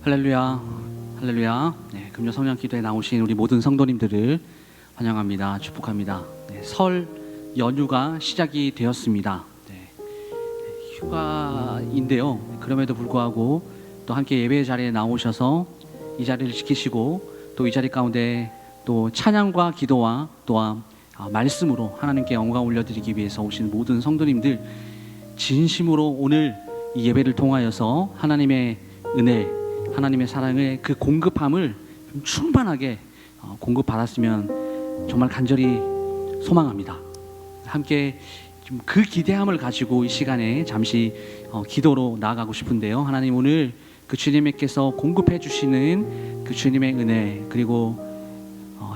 할렐루야, 할렐루야. 네, 금요 성령 기도에 나오신 우리 모든 성도님들을 환영합니다. 축복합니다. 네, 설 연휴가 시작이 되었습니다. 네, 휴가인데요. 그럼에도 불구하고 또 함께 예배 자리에 나오셔서 이 자리를 지키시고 또 이 자리 가운데 또 찬양과 기도와 또한 말씀으로 하나님께 영광 올려드리기 위해서 오신 모든 성도님들 진심으로 오늘 이 예배를 통하여서 하나님의 은혜, 하나님의 사랑의 그 공급함을 좀 충만하게 공급받았으면 정말 간절히 소망합니다. 함께 좀 그 기대함을 가지고 이 시간에 잠시 기도로 나아가고 싶은데요. 하나님, 오늘 그 주님께서 공급해 주시는 그 주님의 은혜, 그리고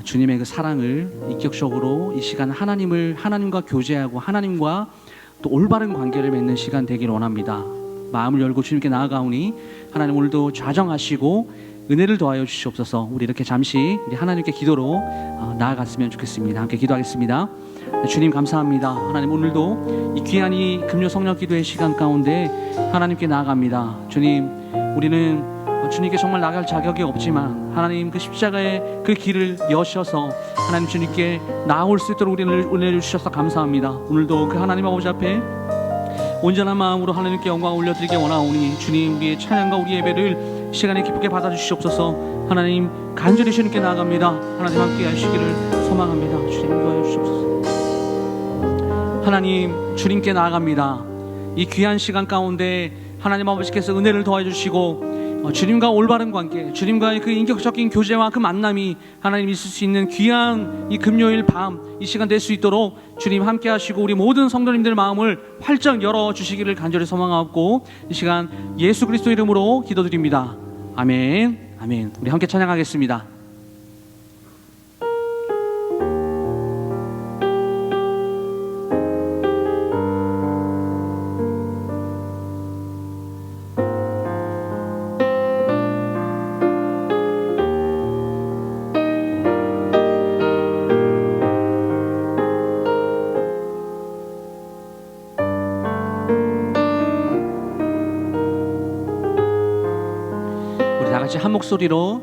주님의 그 사랑을 인격적으로 이 시간 하나님과 교제하고 하나님과 또 올바른 관계를 맺는 시간 되기를 원합니다. 마음을 열고 주님께 나아가오니 하나님, 오늘도 좌정하시고 은혜를 더하여 주시옵소서. 우리 이렇게 잠시 우리 하나님께 기도로 나아갔으면 좋겠습니다. 함께 기도하겠습니다. 주님 감사합니다. 하나님, 오늘도 이 귀한 이 금요 성령 기도의 시간 가운데 하나님께 나아갑니다. 주님, 우리는 주님께 정말 나갈 자격이 없지만 하나님 그 십자가의 그 길을 여셔서 하나님 주님께 나아올 수 있도록 우리를 은혜를 주셔서 감사합니다. 오늘도 그 하나님 아버지 앞에 온전한 마음으로 하나님께 영광을 올려드리기 원하오니 주님, 우리의 찬양과 우리 예배를 시간에 기쁘게 받아주시옵소서. 하나님, 간절히 주님께 나아갑니다. 하나님 함께 하시기를 소망합니다. 주님 인도하여 주시옵소서. 하나님, 주님께 나아갑니다. 이 귀한 시간 가운데 하나님 아버지께서 은혜를 더해 주시고 주님과 올바른 관계, 주님과의 그 인격적인 교제와 그 만남이 하나님 있을 수 있는 귀한 이 금요일 밤 이 시간 될 수 있도록 주님 함께 하시고 우리 모든 성도님들 마음을 활짝 열어주시기를 간절히 소망하고 이 시간 예수 그리스도 이름으로 기도드립니다. 아멘, 아멘. 우리 함께 찬양하겠습니다. 한 목소리로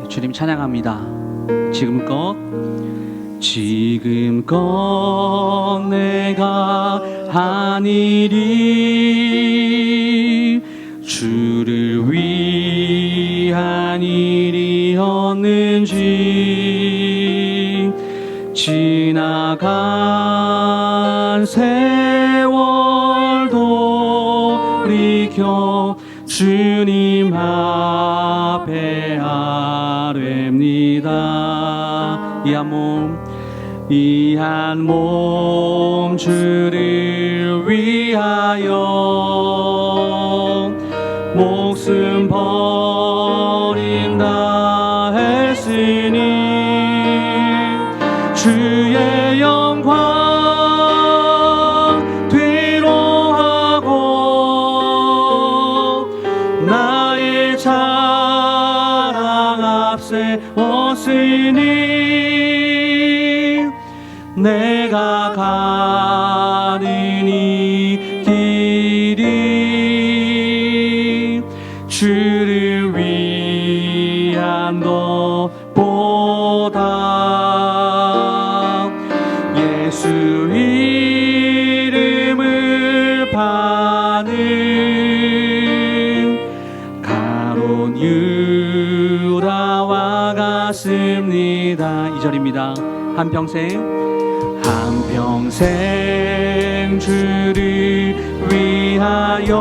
주님 찬양합니다. 지금껏 내가 한 일이 주를 위한 일이었는지, 지나간 세월 돌이켜 주님 앞에 아뢰입니다. 이 한 몸 주를 위하여 목숨 버린다 했으니 주의 영광 세웠으니 내가 가는 이 길이 주를 위한 것보다 예수 이름을 파는 가론 유다와 같습니다. 2절입니다. 한평생 주를 위하여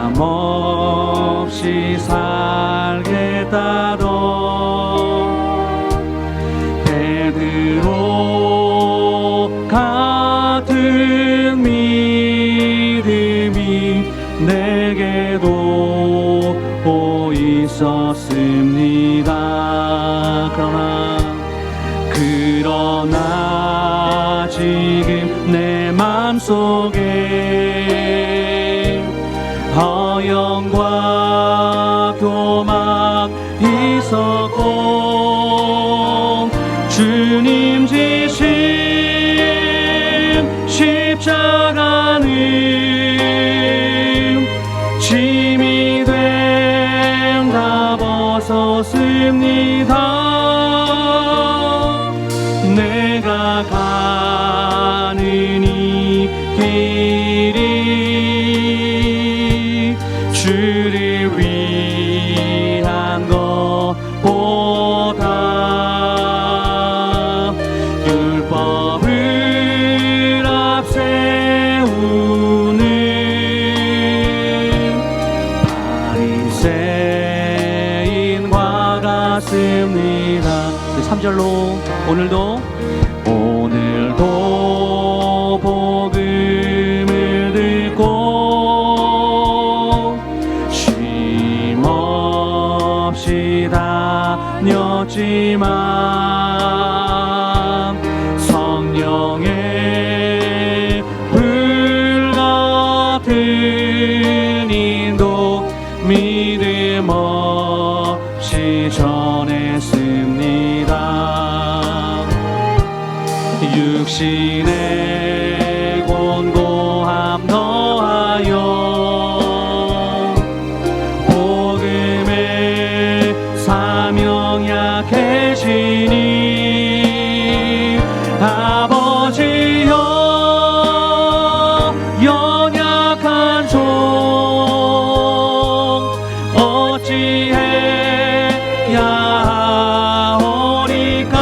변함없이 살겠다던 베드로 같은 믿음이 내게도 있었습니다. 그러나 지금 내 맘속에 허영과 교만 있었고 주님 지신 십자가는 3절로 오늘도 복음을 듣고 쉼없이 다녔지만 성령의 불 같은 인도 믿음 없이 전했습니다. 육신의 곤고함 더하여 복음의 사명 약해지니 아버지여 연약한 종 어찌해야 하오리까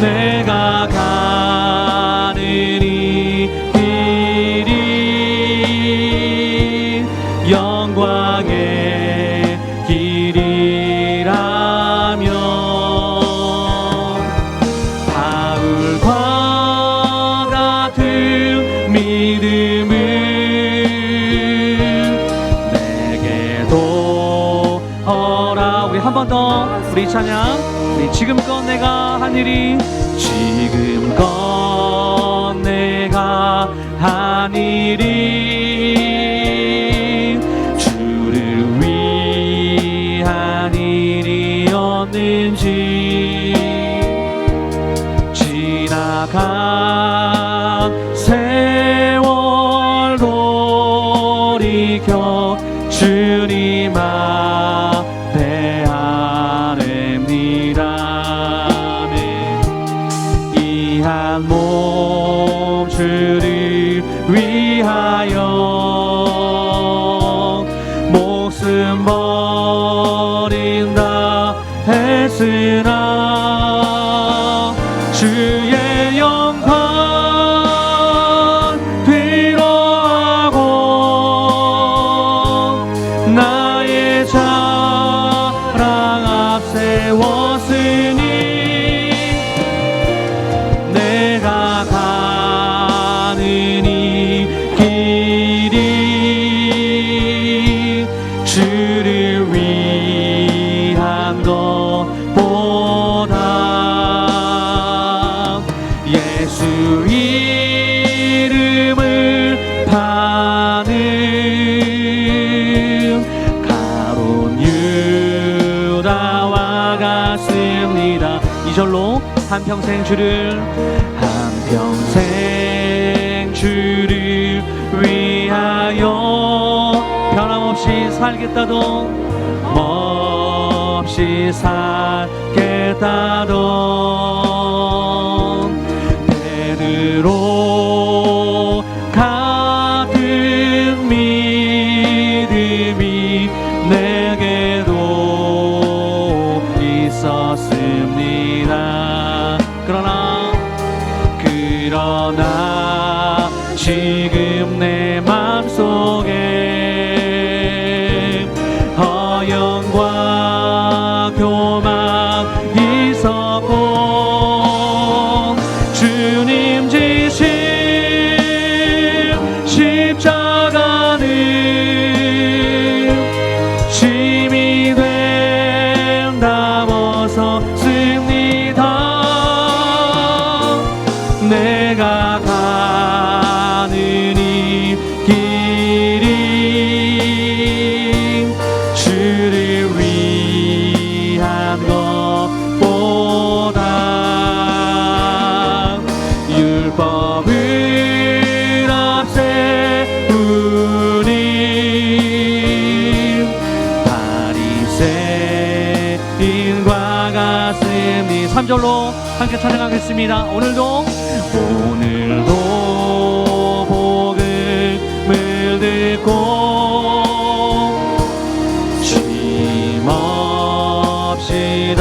내가 가는 이 길이 영광의 길이라면 바울과 같은 믿음을 내게도 허라. 우리 한 번 더 우리 찬양. 우리 지금껏 내가 한 일이 지금껏 내가 한 일이 주를 위한 일이었는지 지나간 세월 돌이켜 주님 앞에 아뢰니다. 이 한 몸 주를 위하여 목숨 버린다 했으나 주의 영광 뒤로하고 나의 자랑 앞세웠으니 내가 가는 이 길이 주를 위한 것보다 예수 이름을 파는 가룟 유다와 같습니다. 2절로 한평생 주를 위하여 변함없이 살겠다던 없이 살겠다던 베드로 같은 믿음이 내게도 있었습니다. 그러나 지금 내 맘속에 허영과 교만 있었고 주님 지신 십자가는 힘이 된다워서 씁니다. 내가 가는 이 길이 주를 위한 것보다 율법을 앞세우니 바리새인과 같으니 3절로 함께 찬양하겠습니다. 오늘도 복음을 듣고 쉼없이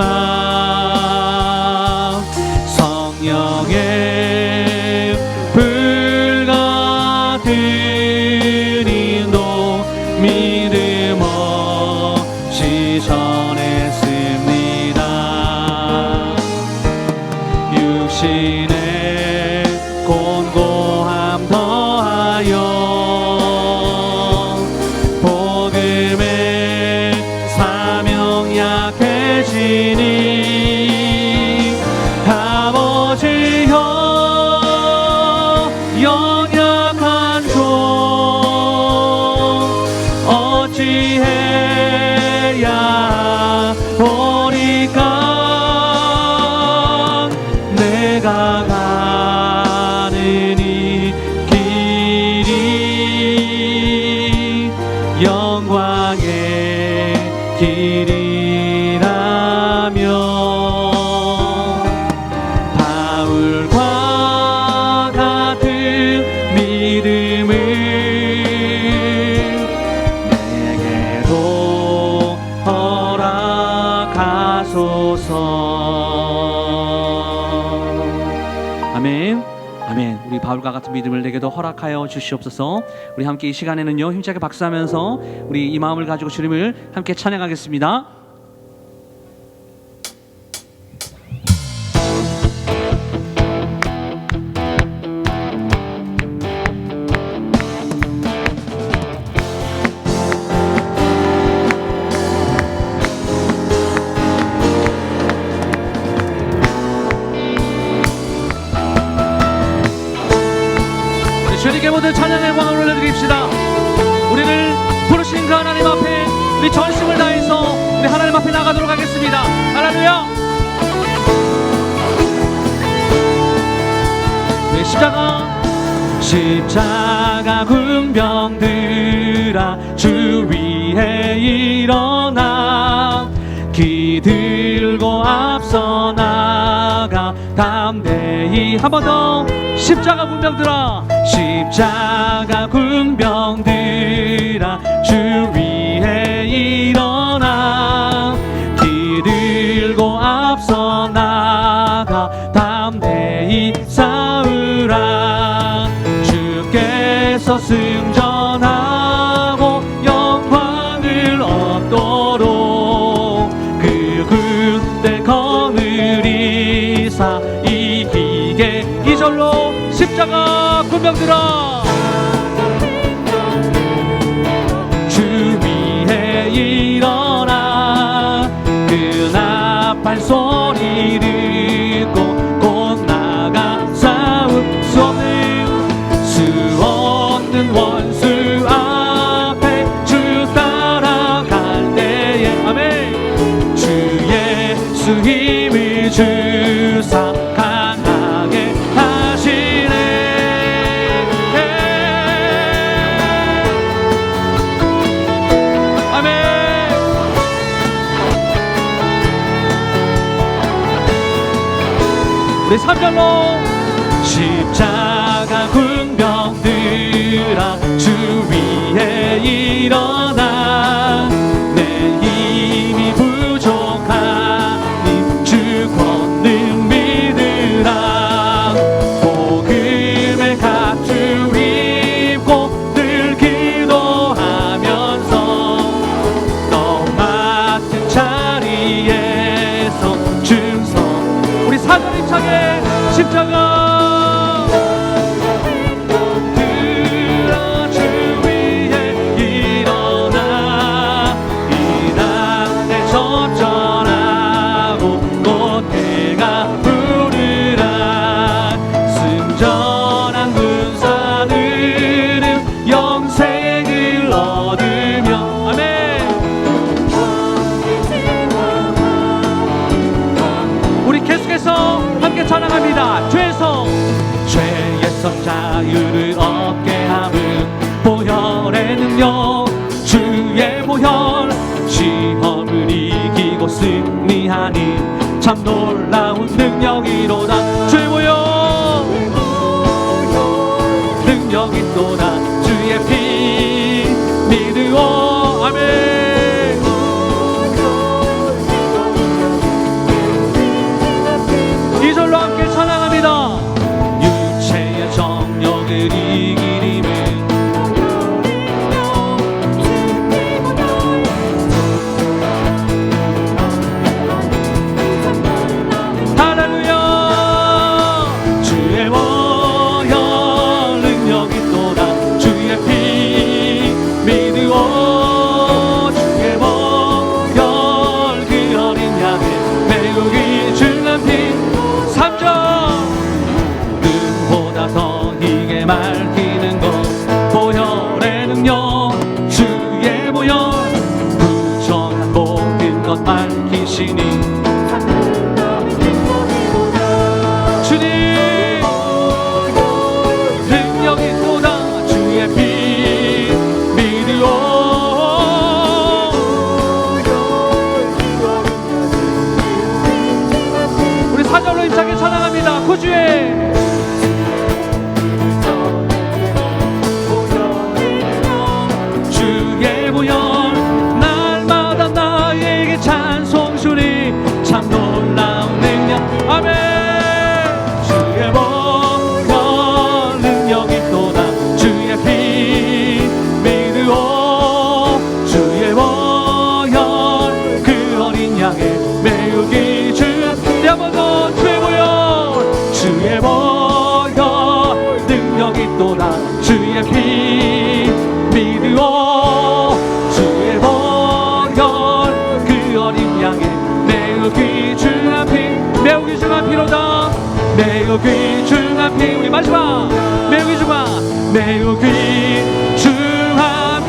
다녔지만 성령의 불 같은 인도 믿음 없이 육신의 곤고함 더하여 복음의 사명 약해지니 아버지여 연약한 종 어찌해야 보니까 내가 가는 이 길이 영광의 길이라며 바울과 같은 믿음을 내게도 허락하소서. 아멘. 아멘. 우리 바울과 같은 믿음을 내게도 허락하여 주시옵소서. 우리 함께 이 시간에는요 힘차게 박수하면서 우리 이 마음을 가지고 주님을 함께 찬양하겠습니다. 주님께 모든 찬양의 영광을 올려드립시다. 우리를 부르신 그 하나님 앞에 우리 전심을 다해서 우리 하나님 앞에 나가도록 하겠습니다. 할렐루야. 우리 십자가 군병들아 주 위에 일어나 기 들고 앞서 나가 담대히 한 번 더 십자가 군병들아 십자가 군병들아 주 위에 일어나 기 들고 앞서 나가 담대히 싸우라 주께서 승전하고 영광을 얻도록 그 군대 거느리사 이기게 이절로 십자가 군병들아 주 위에 일어나 그 나팔 소리 듣고 곧 나가 싸울 수 없는 원수 앞에 주 따라갈 때에 아멘 주 예수 힘을 주사 강하게 하시네 아멘 우리 3절로 십자가 군병들아 주 위에 일어나 내 힘이 부족하니 주 권능 믿으라 복음의 갑주 입고 늘 기도하면서 너 맡은 자리에서 충성 우리 사절 힘차게 십자가 찬양합니다. 죄에서 자유를 얻게 함은 보혈의 능력 주의 보혈 시험을 이기고 승리하니 참 놀라운 능력이로다 주의 보혈 능력이 또다 주의 피 믿으오 아멘 이절로 함께 찬양합니다. 유체의 정욕을 이기림은 할렐루야 주의 주의 보혈 날마다 나에게 찬송 소리 참 놀라운 능력 아멘 주의 보혈 능력 있도다 주의 피 믿으오 주의 보혈 그 어린 양의 매우기 주 한번 더 주의 보혈 주의 보혈 능력 있도다 주의 피 믿으오 주의 보혈 그 어린 양의 매우 귀중한 피 매우 귀중한 피로다 매우 귀중한 피 우리 마지막 매우 귀중한 매우 귀중한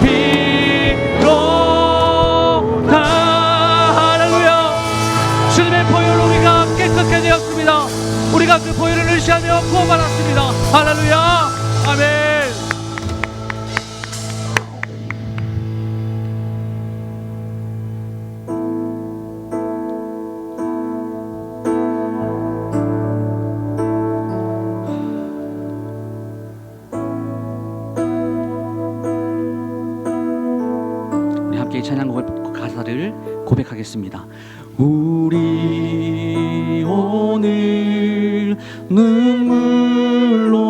피로다 할렐루야 주님의 보혈로 우리가 깨끗게 되었습니다 우리가 그 보혈을 의지하며 구원받았습니다 할렐루야 아멘 함께 찬양 가사를 고백하겠습니다. 우리 오늘 눈물로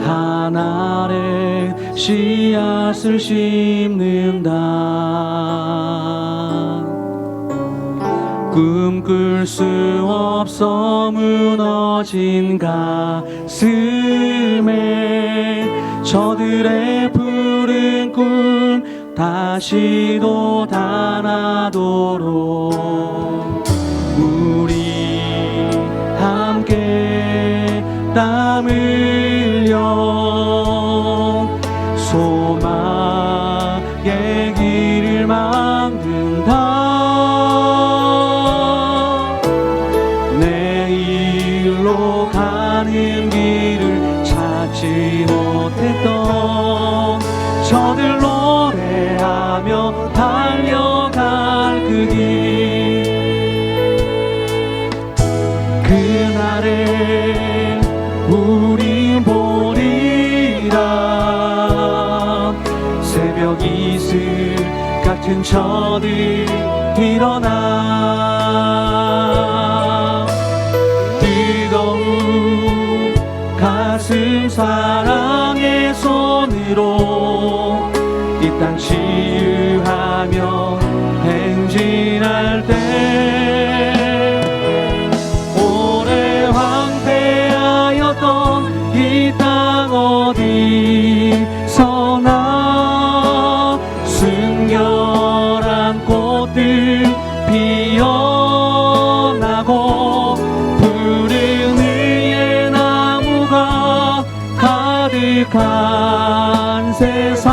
하늘에 씨앗을 심는다 꿈꿀 수 없어 무너진 가슴에 저들의 푸른 꿈 다시 돋아나도록 우리 함께 땀 흘려 소망의 길을 만든다 내일로 가는 길을 찾지 못했던 저들 노래하며 달려갈 그 길 그날에 우리 보리라 새벽 이슬 같은 저들 일어나 뜨거운 가슴 사랑의 손으로 이 땅 치유하며 행진할 때 오래 황폐하였던 이 땅 어디서나 순결한 꽃들 피어나고 푸른 의의 나무가 가득한 세상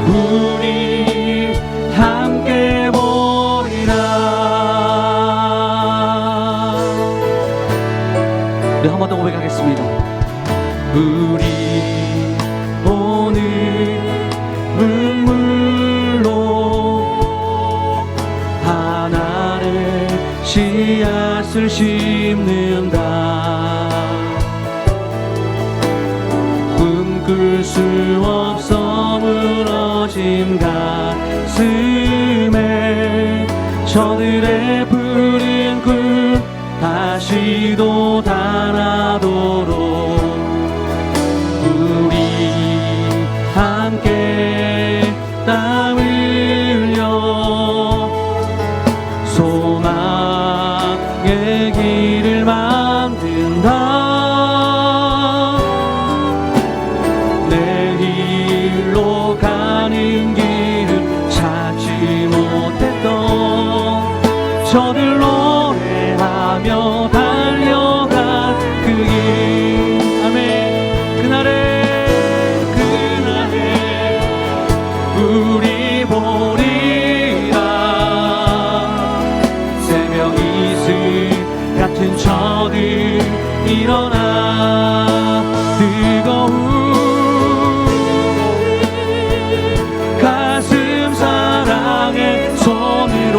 우리 함께 보리라 네, 한 번 더 고백하겠습니다. 우리 오늘 눈물로 하나의 씨앗을 심는다 꿈꿀 수 없어 무너진 가슴에 저들의 푸른 꿈 다시 돋아나도록 우리 함께 땀 흘려 소망의 길을 만든다 내일로 가는 길을 찾지 못했던 저들 노래하며 달려간 그 길 아멘 그날에 우리 보리라 새벽 이슬 같은 저들 일어나 뜨거운 가슴 사랑의 손으로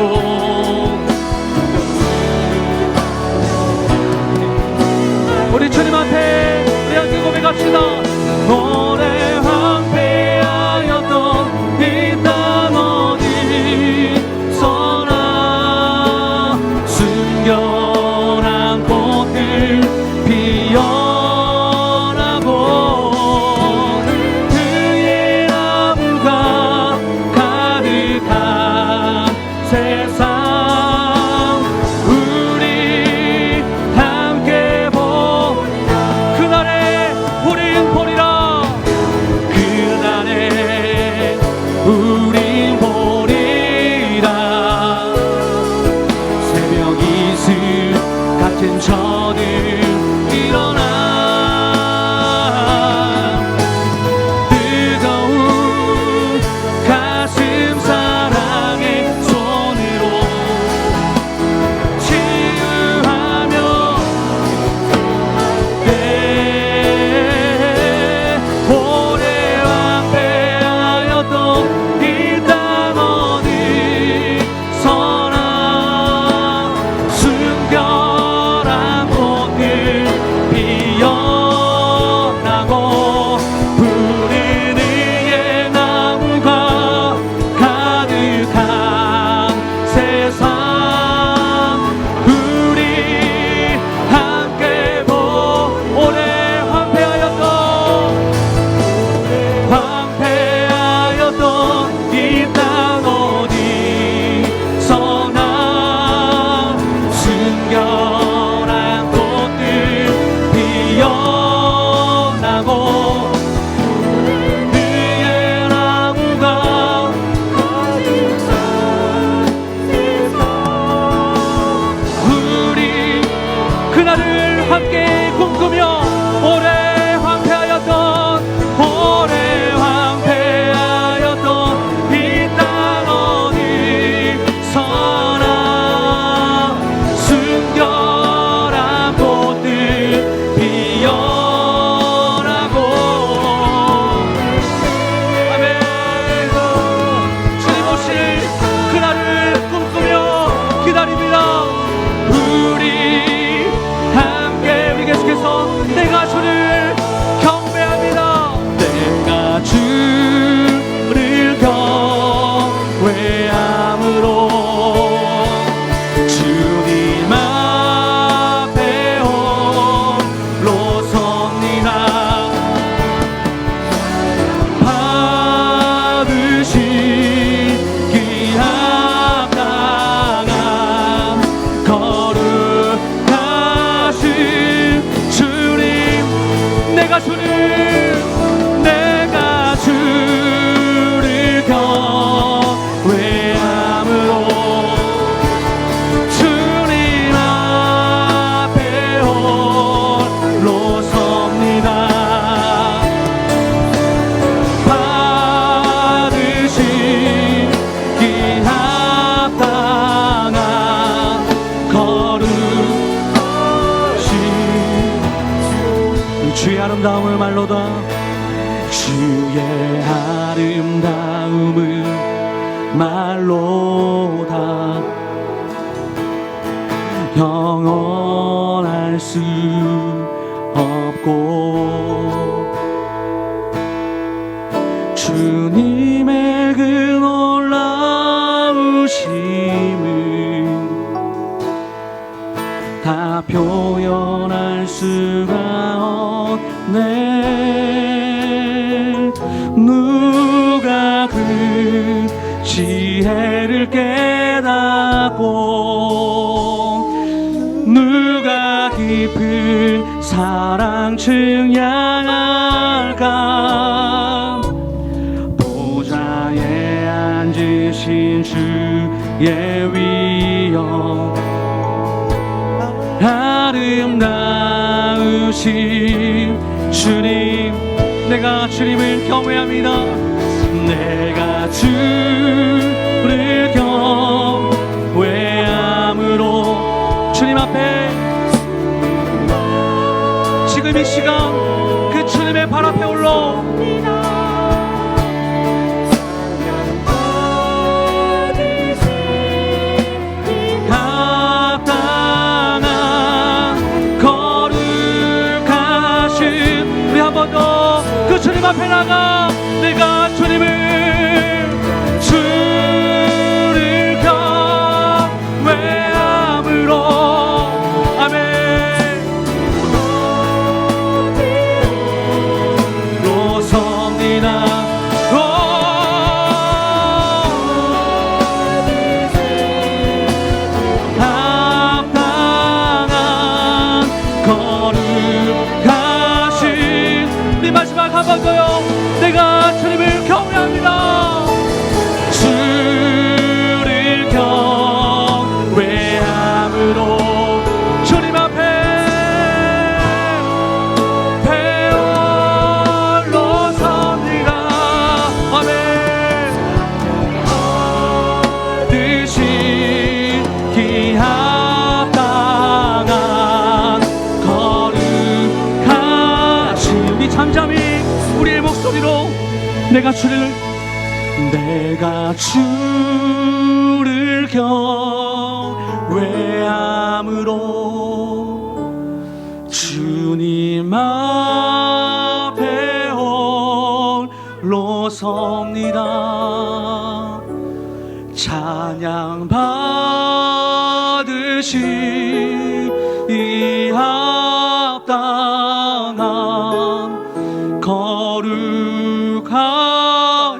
아름다움을 말로다. 주의 아름다움을 말로다. 영원할 수 없고 주님의 그 놀라우심을 다 표현할 수가 없네. 누가 그 지혜를 깨닫고 누가 깊은 사랑 증량할까. 보좌에 앉으신 주의 위엄 아름다우신 주님, 내가 주님을 경외합니다. 내가 주를 경외함으로 주님 앞에 지금 이 시간 그 주님의 발 앞에 올라옵니다. 그 주님 앞에 나가 내가 주를 경외함으로 아멘 로섭니다. 합당한 거룩하신 네 마지막 한 번 더요. 내가 주님을 경외합니다. 주를 경외함으로 주님 앞에 배홀로 섭니다. 아멘. 뜻이 합당한 거룩하신 이 잠잠히 우리의 목소리로 내가 주를 경외함으로 주님 앞에 홀로 섭니다. 찬양 받으시니 합당한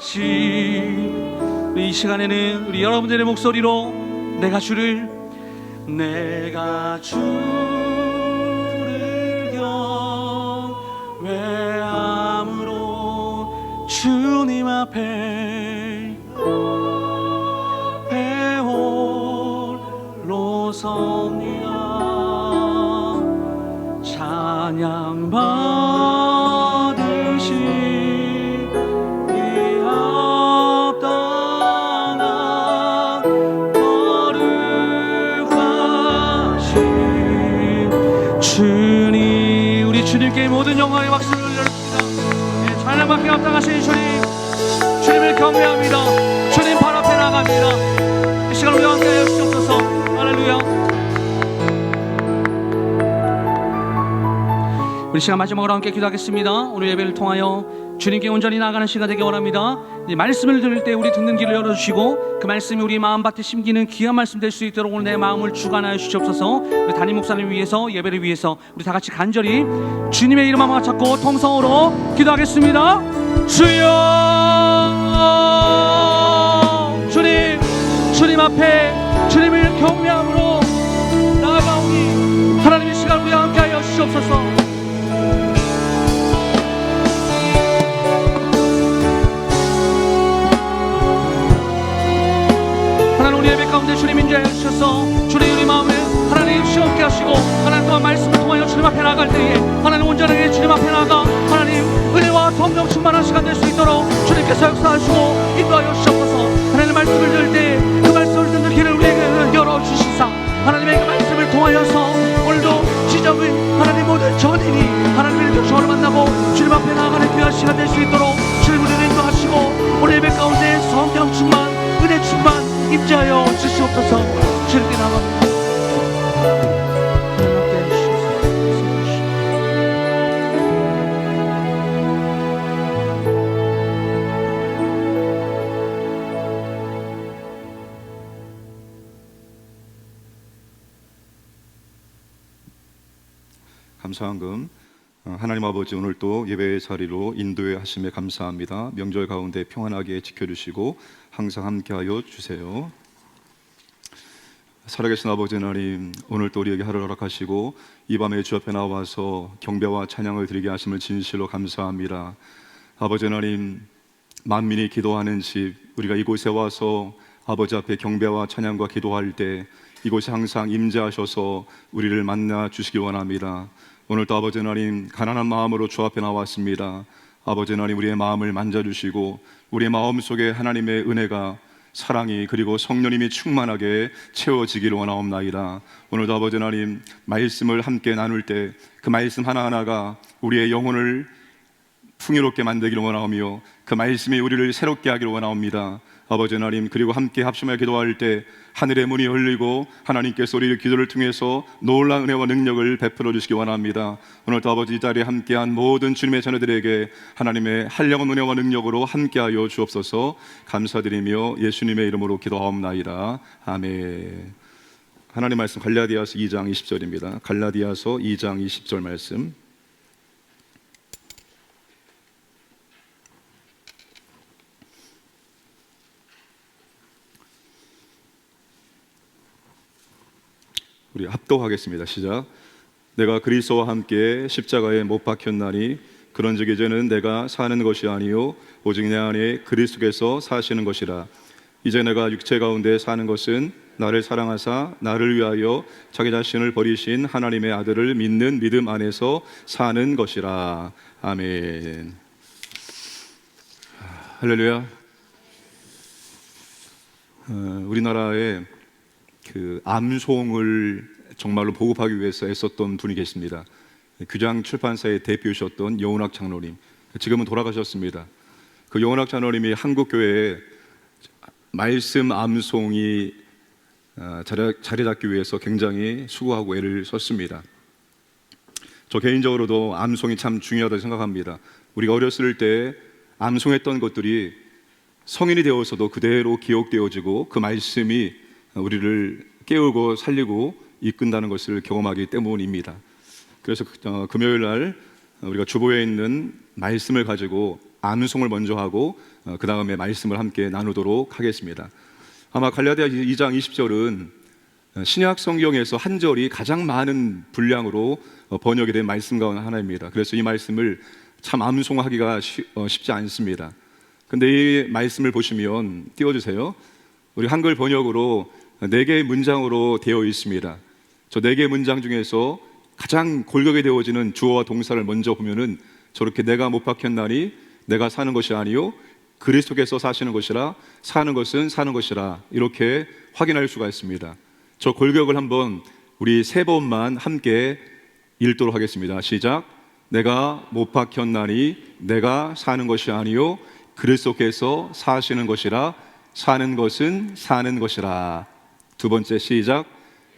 거룩하신 이 시간에는 우리 여러분들의 목소리로 내가 주를 경외함으로 주님 앞에 홀로 섭니다. 찬양 받으시니 합당한 거룩하신 주님, 우리 주님께 모든 영광의 박수를 올려드립니다. 찬양받기 합당하신 주님, 주님을 경외합니다. 주님 발 앞에 나갑니다. 이 시간 우리와 함께 해주시옵소서. 할렐루야. 우리 시간 마지막으로 함께 기도하겠습니다. 오늘 예배를 통하여 주님께 온전히 나아가는 시간 되기 원합니다. 이 말씀을 들을 때 우리 듣는 길을 열어주시고 그 말씀이 우리 마음밭에 심기는 귀한 말씀 될 수 있도록 오늘 내 마음을 주관하여 주시옵소서. 우리 담임 목사님 위해서, 예배를 위해서 우리 다 같이 간절히 주님의 이름 한번 찾고 통성으로 기도하겠습니다. 주여, 주님 앞에 주님을 경외함으로 나아가오니 하나님의 시간 우리와 함께하여 주시옵소서. 하나님, 우리 예배 가운데 주님 인도하여 주셔서 주님 우리 마음에 하나님 시험케 하시고 하나님 또한 말씀을 통하여 주님 앞에 나갈 때에 하나님 온전하게 주님 앞에 나가 하나님 은혜와 성령 충만한 시간 될 수 있도록 주님께서 역사하시고 인도하여 주셔서 하나님 말씀을 들을 때 그 말씀을 듣는 길을 우리에게 열어주시사 하나님의 그 말씀을 통하여서 오늘도 지정은 하나님 모든 전인이 하나님의 저를 만나고 감사한금 하나님 아버지, 오늘 또 예배의 자리로 인도해 하심에 감사합니다. 명절 가운데 평안하게 지켜주시고 항상 함께하여 주세요. 살아계신 아버지 하나님, 오늘 또 우리에게 하루를 허락하시고 이 밤에 주 앞에 나와서 경배와 찬양을 드리게 하심을 진실로 감사합니다. 아버지 하나님, 만민이 기도하는 집, 우리가 이곳에 와서 아버지 앞에 경배와 찬양과 기도할 때 이곳에 항상 임재하셔서 우리를 만나 주시기 원합니다. 오늘도 아버지 하나님, 가난한 마음으로 주 앞에 나왔습니다. 아버지 하나님, 우리의 마음을 만져주시고 우리의 마음 속에 하나님의 은혜가, 사랑이, 그리고 성령님이 충만하게 채워지기를 원하옵나이다. 오늘도 아버지 하나님, 말씀을 함께 나눌 때 그 말씀 하나하나가 우리의 영혼을 풍요롭게 만들기를 원하오며 그 말씀이 우리를 새롭게 하기를 원하옵니다. 아버지 하나님, 그리고 함께 합심하여 기도할 때 하늘의 문이 열리고 하나님께서 우리의 기도를 통해서 놀라운 은혜와 능력을 베풀어 주시기 원합니다. 오늘도 아버지, 이 자리에 함께한 모든 주님의 자녀들에게 하나님의 한량한 은혜와 능력으로 함께하여 주옵소서. 감사드리며 예수님의 이름으로 기도하옵나이다. 아멘. 하나님 말씀 갈라디아서 2장 20절입니다. 갈라디아서 2장 20절 말씀. 우리 합독하겠습니다. 시작. 내가 그리스도와 함께 십자가에 못 박혔나니 그런즉 이제는 내가 사는 것이 아니요 오직 내 안에 그리스도께서 사시는 것이라. 이제 내가 육체 가운데 사는 것은 나를 사랑하사 나를 위하여 자기 자신을 버리신 하나님의 아들을 믿는 믿음 안에서 사는 것이라. 아멘. 할렐루야. 우리나라에 그 암송을 정말로 보급하기 위해서 애썼던 분이 계십니다. 규장 출판사의 대표이셨던 여운학 장로님, 지금은 돌아가셨습니다. 그 여운학 장로님이 한국 교회에 말씀 암송이 자리 잡기 위해서 굉장히 수고하고 애를 썼습니다. 저 개인적으로도 암송이 참 중요하다고 생각합니다. 우리가 어렸을 때 암송했던 것들이 성인이 되어서도 그대로 기억되어지고 그 말씀이 우리를 깨우고 살리고 이끈다는 것을 경험하기 때문입니다. 그래서 금요일 날 우리가 주보에 있는 말씀을 가지고 암송을 먼저 하고 그 다음에 말씀을 함께 나누도록 하겠습니다. 아마 갈라디아 2장 20절은 신약 성경에서 한 절이 가장 많은 분량으로 번역이 된 말씀 가운데 하나입니다. 그래서 이 말씀을 참 암송하기가 쉽지 않습니다. 근데 이 말씀을 보시면 띄워주세요. 우리 한글 번역으로 4개의 문장으로 되어 있습니다. 저 4개의 문장 중에서 가장 골격이 되어지는 주어와 동사를 먼저 보면은 저렇게 내가 못 박혔나니 내가 사는 것이 아니요 그리스도께서 사시는 것이라. 사는 것은 사는 것이라. 이렇게 확인할 수가 있습니다. 저 골격을 한번 우리 3번만 함께 읽도록 하겠습니다. 시작. 내가 못 박혔나니 내가 사는 것이 아니요 그리스도께서 사시는 것이라. 사는 것은 사는 것이라. 두 번째 시작.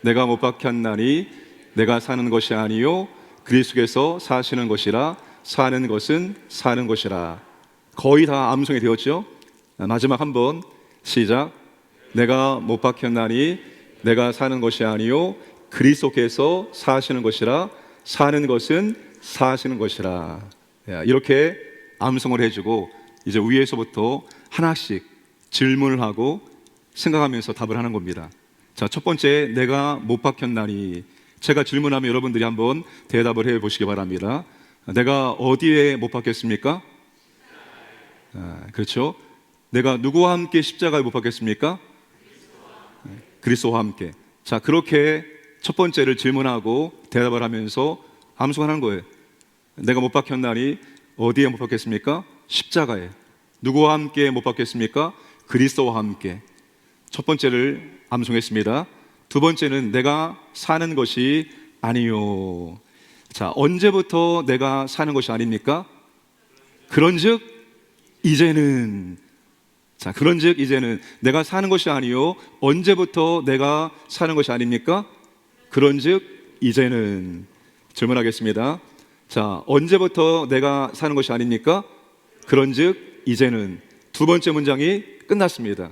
내가 못 박혔나니 내가 사는 것이 아니요 그리스도께서 사시는 것이라. 사는 것은 사는 것이라. 거의 다 암송이 되었죠. 마지막 한번 시작. 내가 못 박혔나니 내가 사는 것이 아니요 그리스도께서 사시는 것이라. 사는 것은 사시는 것이라. 이렇게 암송을 해주고 이제 위에서부터 하나씩 질문을 하고 생각하면서 답을 하는 겁니다. 자, 첫 번째, 내가 못 박혔나니. 제가 질문하면 여러분들이 한번 대답을 해 보시기 바랍니다. 내가 어디에 못 박혔습니까? 그렇죠. 내가 누구와 함께 십자가에 못 박혔습니까? 그리스도와 함께. 자, 그렇게 첫 번째를 질문하고 대답을 하면서 암송하는 거예요. 내가 못 박혔나니 어디에 못 박혔습니까? 십자가에. 누구와 함께 못 박혔습니까? 그리스도와 함께. 첫 번째를 암송했습니다. 두 번째는 내가 사는 것이 아니요. 자, 언제부터 내가 사는 것이 아닙니까? 그런즉 이제는. 자, 그런즉 이제는 내가 사는 것이 아니요 언제부터 내가 사는 것이 아닙니까? 그런즉 이제는. 질문하겠습니다. 자, 언제부터 내가 사는 것이 아닙니까? 그런즉 이제는. 두 번째 문장이 끝났습니다.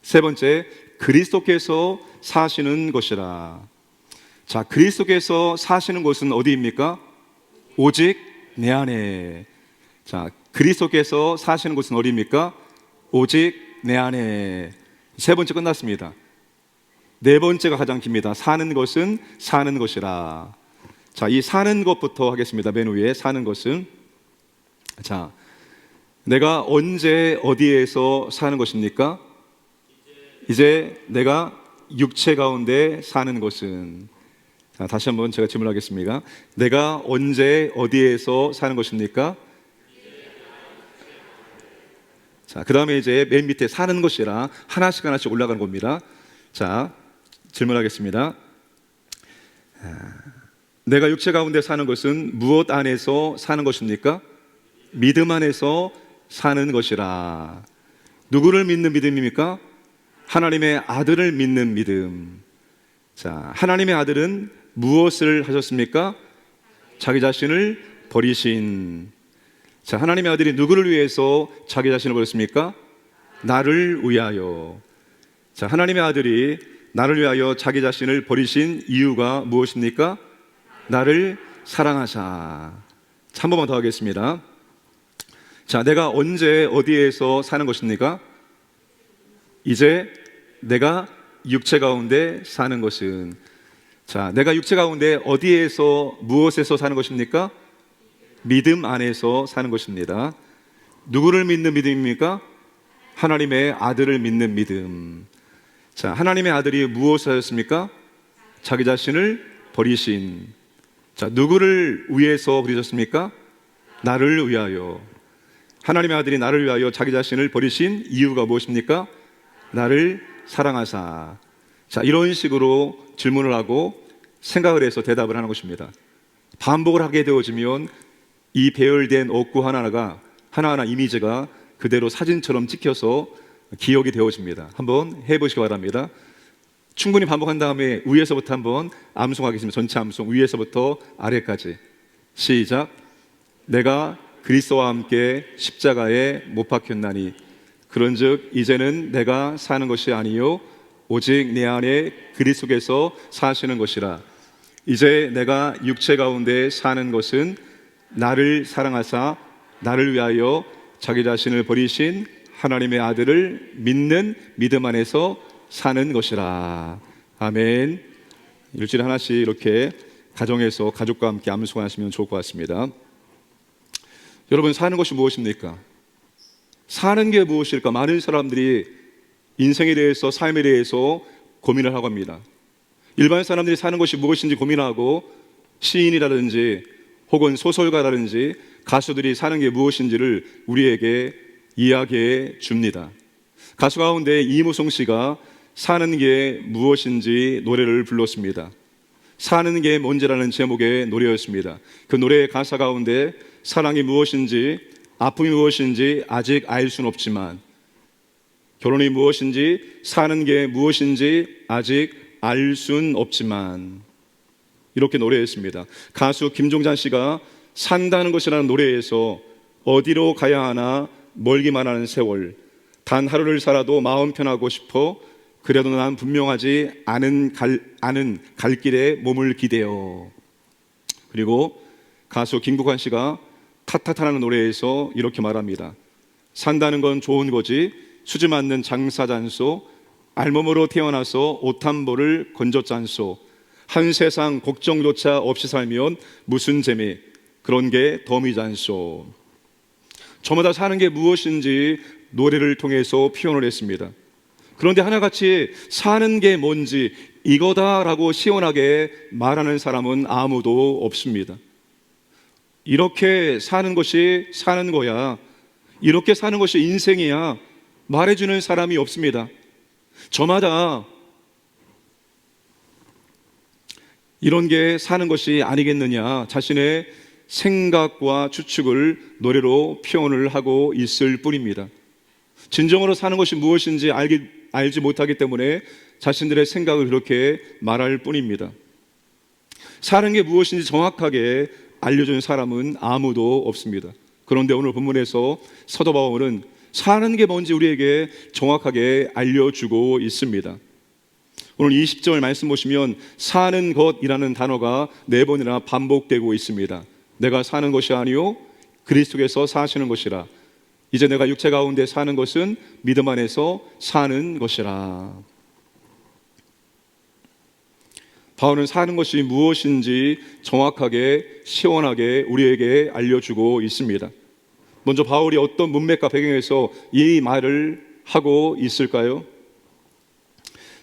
세 번째, 그리스도께서 사시는 것이라. 자, 그리스도께서 사시는 곳은 어디입니까? 오직 내 안에. 자, 그리스도께서 사시는 곳은 어디입니까? 오직 내 안에. 세 번째 끝났습니다. 네 번째가 가장 깁니다. 사는 것은 사는 것이라. 자, 이 사는 것부터 하겠습니다. 맨 위에 사는 것은. 자, 내가 언제 어디에서 사는 것입니까? 이제 내가 육체 가운데 사는 것은. 자, 다시 한번 제가 질문하겠습니다. 내가 언제 어디에서 사는 것입니까? 자, 그 다음에 이제 맨 밑에 사는 것이라 하나씩 하나씩 올라가는 겁니다. 자, 질문하겠습니다. 내가 육체 가운데 사는 것은 무엇 안에서 사는 것입니까? 믿음 안에서 사는 것이라. 누구를 믿는 믿음입니까? 하나님의 아들을 믿는 믿음. 자, 하나님의 아들은 무엇을 하셨습니까? 자기 자신을 버리신. 자, 하나님의 아들이 누구를 위해서 자기 자신을 버렸습니까? 나를 위하여. 자, 하나님의 아들이 나를 위하여 자기 자신을 버리신 이유가 무엇입니까? 나를 사랑하사. 자, 한 번만 더 하겠습니다. 자, 내가 언제 어디에서 사는 것입니까? 이제 내가 육체 가운데 사는 것은. 자, 내가 육체 가운데 어디에서 무엇에서 사는 것입니까? 믿음 안에서 사는 것입니다. 누구를 믿는 믿음입니까? 하나님의 아들을 믿는 믿음. 자, 하나님의 아들이 무엇을 하셨습니까? 자기 자신을 버리신. 자, 누구를 위해서 버리셨습니까? 나를 위하여. 하나님의 아들이 나를 위하여 자기 자신을 버리신 이유가 무엇입니까? 나를 사랑하사. 자, 이런 식으로 질문을 하고 생각을 해서 대답을 하는 것입니다. 반복을 하게 되어지면 이 배열된 어구 하나하나가 하나하나 이미지가 그대로 사진처럼 찍혀서 기억이 되어집니다. 한번 해보시기 바랍니다. 충분히 반복한 다음에 위에서부터 한번 암송하겠습니다. 전체 암송 위에서부터 아래까지. 시작. 내가 그리스도와 함께 십자가에 못 박혔나니 그런즉 이제는 내가 사는 것이 아니요 오직 내 안에 그리스도께서 사시는 것이라. 이제 내가 육체 가운데 사는 것은 나를 사랑하사 나를 위하여 자기 자신을 버리신 하나님의 아들을 믿는 믿음 안에서 사는 것이라. 아멘. 일주일에 하나씩 이렇게 가정에서 가족과 함께 암송하시면 좋을 것 같습니다. 여러분, 사는 것이 무엇입니까? 사는 게 무엇일까? 많은 사람들이 인생에 대해서, 삶에 대해서 고민을 하고 합니다. 일반 사람들이 사는 것이 무엇인지 고민하고 시인이라든지 혹은 소설가라든지 가수들이 사는 게 무엇인지를 우리에게 이야기해 줍니다. 가수 가운데 이무송 씨가 사는 게 무엇인지 노래를 불렀습니다. 사는 게 뭔지라는 제목의 노래였습니다. 그 노래의 가사 가운데 사랑이 무엇인지, 아픔이 무엇인지 아직 알 수는 없지만, 결혼이 무엇인지, 사는 게 무엇인지 아직 알 수는 없지만, 이렇게 노래했습니다. 가수 김종잔 씨가 산다는 것이라는 노래에서 어디로 가야 하나 멀기만 하는 세월, 단 하루를 살아도 마음 편하고 싶어 그래도 난 분명하지 않은 갈 길에 몸을 기대어. 그리고 가수 김국환 씨가 타타타라는 노래에서 이렇게 말합니다. 산다는 건 좋은 거지 수지 맞는 장사잔소, 알몸으로 태어나서 옷 한 벌을 건졌잖소, 한 세상 걱정조차 없이 살면 무슨 재미, 그런 게 덤이잖소. 저마다 사는 게 무엇인지 노래를 통해서 표현을 했습니다. 그런데 하나같이 사는 게 뭔지 이거다라고 시원하게 말하는 사람은 아무도 없습니다. 이렇게 사는 것이 사는 거야, 이렇게 사는 것이 인생이야 말해주는 사람이 없습니다. 저마다 이런 게 사는 것이 아니겠느냐 자신의 생각과 추측을 노래로 표현을 하고 있을 뿐입니다. 진정으로 사는 것이 무엇인지 알지 못하기 때문에 자신들의 생각을 그렇게 말할 뿐입니다. 사는 게 무엇인지 정확하게 알려주는 사람은 아무도 없습니다. 그런데 오늘 본문에서 사도 바울은 사는 게 뭔지 우리에게 정확하게 알려주고 있습니다. 오늘 20절 말씀 보시면 사는 것이라는 단어가 4번이나 반복되고 있습니다. 내가 사는 것이 아니요 그리스도께서 사시는 것이라. 이제 내가 육체 가운데 사는 것은 믿음 안에서 사는 것이라. 바울은 사는 것이 무엇인지 정확하게 시원하게 우리에게 알려주고 있습니다. 먼저 바울이 어떤 문맥과 배경에서 이 말을 하고 있을까요?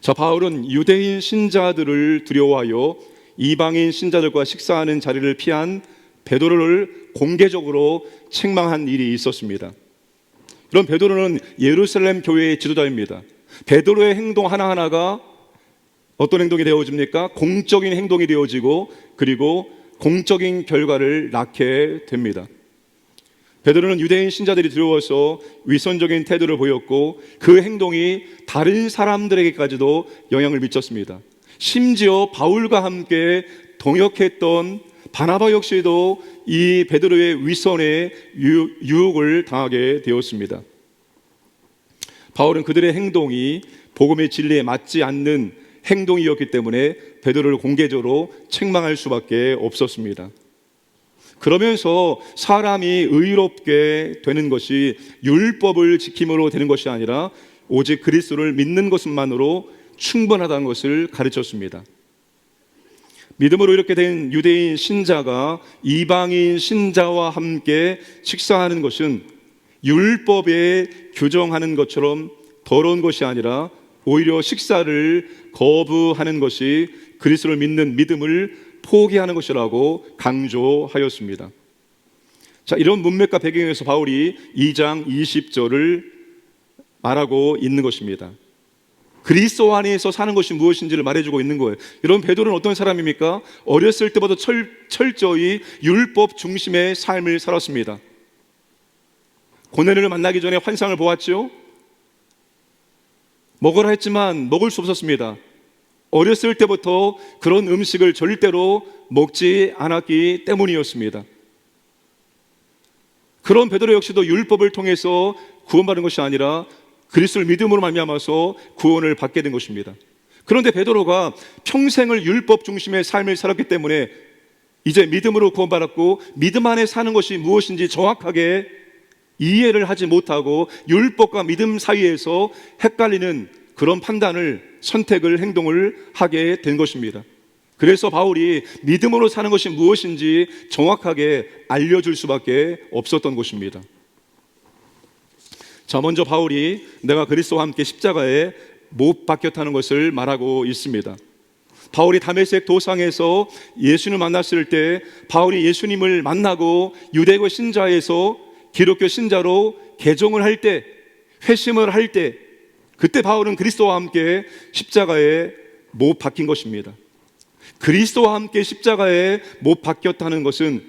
자, 바울은 유대인 신자들을 두려워하여 이방인 신자들과 식사하는 자리를 피한 베드로를 공개적으로 책망한 일이 있었습니다. 그럼 베드로는 예루살렘 교회의 지도자입니다. 베드로의 행동 하나하나가 어떤 행동이 되어집니까? 공적인 행동이 되어지고 그리고 공적인 결과를 낳게 됩니다. 베드로는 유대인 신자들이 두려워서 위선적인 태도를 보였고 그 행동이 다른 사람들에게까지도 영향을 미쳤습니다. 심지어 바울과 함께 동역했던 바나바 역시도 이 베드로의 위선에 유혹을 당하게 되었습니다. 바울은 그들의 행동이 복음의 진리에 맞지 않는 행동이었기 때문에 베드로를 공개적으로 책망할 수밖에 없었습니다. 그러면서 사람이 의롭게 되는 것이 율법을 지킴으로 되는 것이 아니라 오직 그리스도를 믿는 것만으로 충분하다는 것을 가르쳤습니다. 믿음으로 이렇게 된 유대인 신자가 이방인 신자와 함께 식사하는 것은 율법에 규정하는 것처럼 더러운 것이 아니라 오히려 식사를 거부하는 것이 그리스도를 믿는 믿음을 포기하는 것이라고 강조하였습니다. 자, 이런 문맥과 배경에서 바울이 2장 20절을 말하고 있는 것입니다. 그리스도 안에서 사는 것이 무엇인지를 말해주고 있는 거예요. 여러분, 베드로는 어떤 사람입니까? 어렸을 때부터 철저히 율법 중심의 삶을 살았습니다. 고넬료를 만나기 전에 환상을 보았죠. 먹으라 했지만 먹을 수 없었습니다. 어렸을 때부터 그런 음식을 절대로 먹지 않았기 때문이었습니다. 그런 베드로 역시도 율법을 통해서 구원받은 것이 아니라 그리스도를 믿음으로 말미암아서 구원을 받게 된 것입니다. 그런데 베드로가 평생을 율법 중심의 삶을 살았기 때문에 이제 믿음으로 구원받았고 믿음 안에 사는 것이 무엇인지 정확하게 이해를 하지 못하고 율법과 믿음 사이에서 헷갈리는 그런 판단을, 선택을, 행동을 하게 된 것입니다. 그래서 바울이 믿음으로 사는 것이 무엇인지 정확하게 알려줄 수밖에 없었던 것입니다. 자, 먼저 바울이 내가 그리스도와 함께 십자가에 못 박혔다는 것을 말하고 있습니다. 바울이 다메섹 도상에서 예수님을 만났을 때 바울이 예수님을 만나고 유대교 신자에서 기독교 신자로 개종을 할 때, 회심을 할 때, 그때 바울은 그리스도와 함께 십자가에 못 박힌 것입니다. 그리스도와 함께 십자가에 못 박혔다는 것은